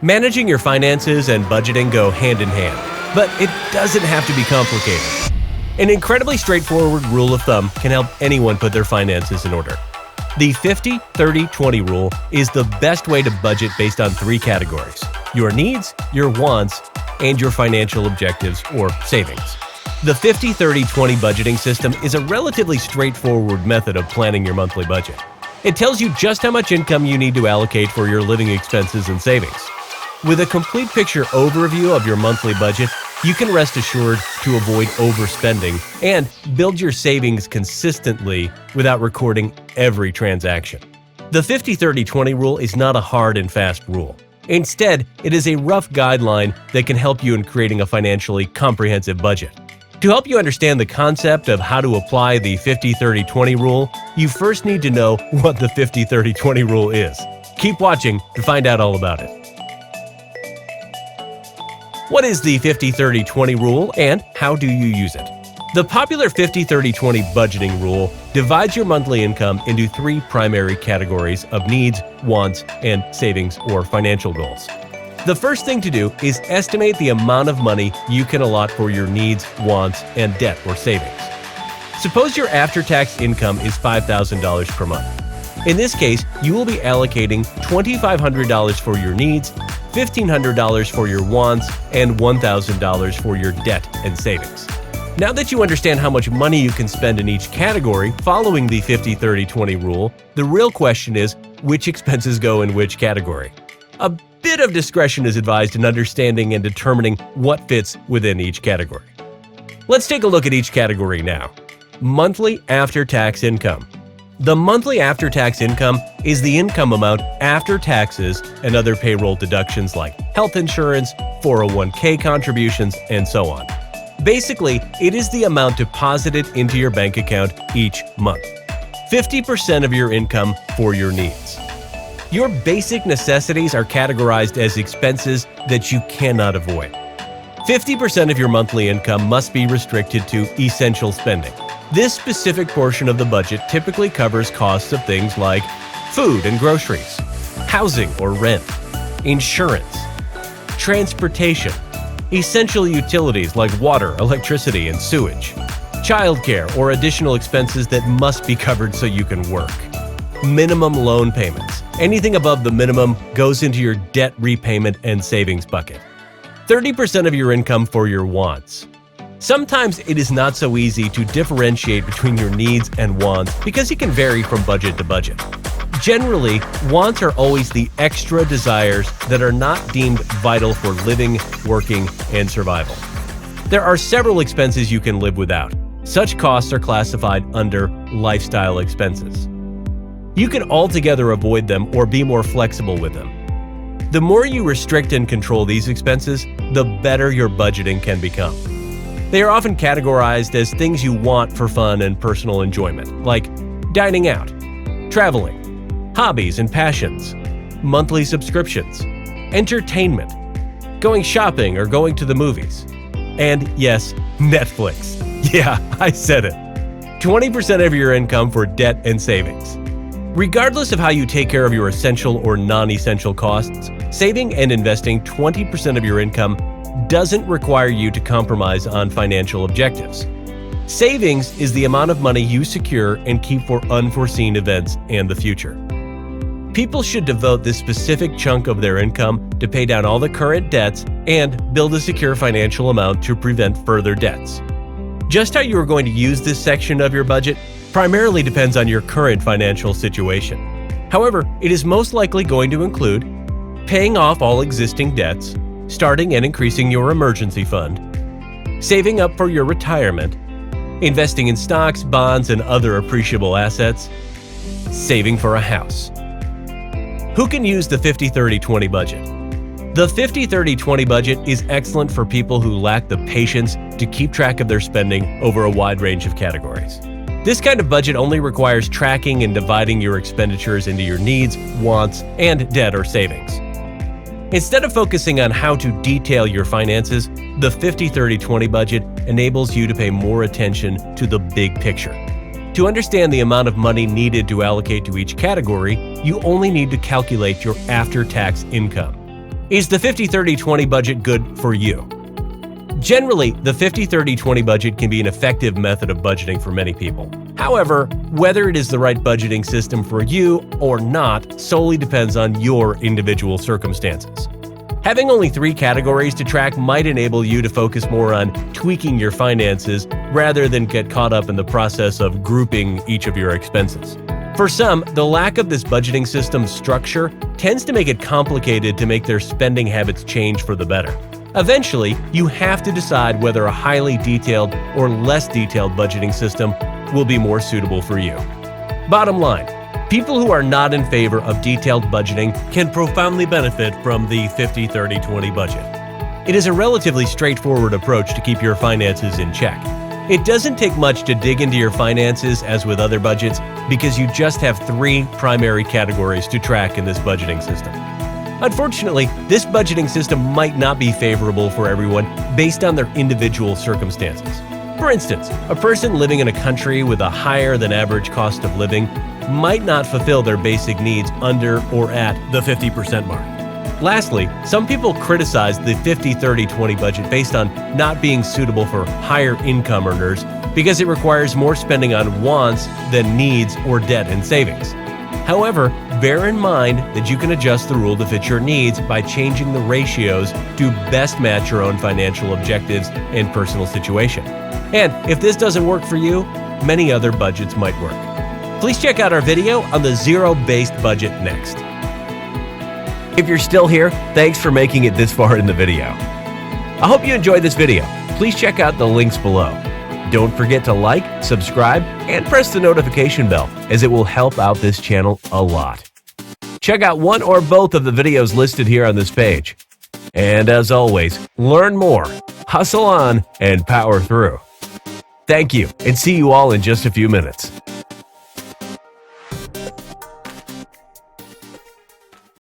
Managing your finances and budgeting go hand in hand, but it doesn't have to be complicated. An incredibly straightforward rule of thumb can help anyone put their finances in order. The 50-30-20 rule is the best way to budget based on 3 categories: your needs, your wants, and your financial objectives or savings. The 50-30-20 budgeting system is a relatively straightforward method of planning your monthly budget. It tells you just how much income you need to allocate for your living expenses and savings. With a complete picture overview of your monthly budget, you can rest assured to avoid overspending and build your savings consistently without recording every transaction. The 50-30-20 rule is not a hard and fast rule. Instead, it is a rough guideline that can help you in creating a financially comprehensive budget. To help you understand the concept of how to apply the 50-30-20 rule, you first need to know what the 50-30-20 rule is. Keep watching to find out all about it. What is the 50-30-20 rule and how do you use it? The popular 50-30-20 budgeting rule divides your monthly income into 3 primary categories of needs, wants, and savings or financial goals. The first thing to do is estimate the amount of money you can allot for your needs, wants, and debt or savings. Suppose your after-tax income is $5,000 per month. In this case, you will be allocating $2,500 for your needs, $1,500 for your wants, and $1,000 for your debt and savings. Now that you understand how much money you can spend in each category following the 50-30-20 rule, the real question is which expenses go in which category. A bit of discretion is advised in understanding and determining what fits within each category. Let's take a look at each category now. Monthly after-tax income. The monthly after-tax income is the income amount after taxes and other payroll deductions like health insurance, 401k contributions, and so on. Basically, it is the amount deposited into your bank account each month. 50% of your income for your needs. Your basic necessities are categorized as expenses that you cannot avoid. 50% of your monthly income must be restricted to essential spending. This specific portion of the budget typically covers costs of things like food and groceries, housing or rent, insurance, transportation, essential utilities like water, electricity, and sewage, childcare or additional expenses that must be covered so you can work, minimum loan payments. Anything above the minimum goes into your debt repayment and savings bucket. 30% of your income for your wants. Sometimes it is not so easy to differentiate between your needs and wants because it can vary from budget to budget. Generally, wants are always the extra desires that are not deemed vital for living, working, and survival. There are several expenses you can live without. Such costs are classified under lifestyle expenses. You can altogether avoid them or be more flexible with them. The more you restrict and control these expenses, the better your budgeting can become. They are often categorized as things you want for fun and personal enjoyment, like dining out, traveling, hobbies and passions, monthly subscriptions, entertainment, going shopping or going to the movies, and yes, Netflix. Yeah, I said it. 20% of your income for debt and savings. Regardless of how you take care of your essential or non-essential costs, saving and investing 20% of your income doesn't require you to compromise on financial objectives. Savings is the amount of money you secure and keep for unforeseen events and the future. People should devote this specific chunk of their income to pay down all the current debts and build a secure financial amount to prevent further debts. Just how you are going to use this section of your budget primarily depends on your current financial situation. However, it is most likely going to include paying off all existing debts, starting and increasing your emergency fund, saving up for your retirement, investing in stocks, bonds, and other appreciable assets, saving for a house. Who can use the 50-30-20 budget? The 50-30-20 budget is excellent for people who lack the patience to keep track of their spending over a wide range of categories. This kind of budget only requires tracking and dividing your expenditures into your needs, wants, and debt or savings. Instead of focusing on how to detail your finances, the 50-30-20 budget enables you to pay more attention to the big picture. To understand the amount of money needed to allocate to each category, you only need to calculate your after-tax income. Is the 50-30-20 budget good for you? Generally, the 50-30-20 budget can be an effective method of budgeting for many people. However, whether it is the right budgeting system for you or not solely depends on your individual circumstances. Having only 3 categories to track might enable you to focus more on tweaking your finances rather than get caught up in the process of grouping each of your expenses. For some, the lack of this budgeting system structure tends to make it complicated to make their spending habits change for the better. Eventually, you have to decide whether a highly detailed or less detailed budgeting system will be more suitable for you. Bottom line, people who are not in favor of detailed budgeting can profoundly benefit from the 50-30-20 budget. It is a relatively straightforward approach to keep your finances in check. It doesn't take much to dig into your finances as with other budgets because you just have 3 primary categories to track in this budgeting system. Unfortunately, this budgeting system might not be favorable for everyone based on their individual circumstances. For instance, a person living in a country with a higher than average cost of living might not fulfill their basic needs under or at the 50% mark. Lastly, some people criticize the 50-30-20 budget based on not being suitable for higher income earners because it requires more spending on wants than needs or debt and savings. However, bear in mind that you can adjust the rule to fit your needs by changing the ratios to best match your own financial objectives and personal situation. And if this doesn't work for you, many other budgets might work. Please check out our video on the zero-based budget next. If you're still here, thanks for making it this far in the video. I hope you enjoyed this video. Please check out the links below. Don't forget to like, subscribe, and press the notification bell, as it will help out this channel a lot. Check out one or both of the videos listed here on this page. And as always, learn more, hustle on, and power through. Thank you, and see you all in just a few minutes.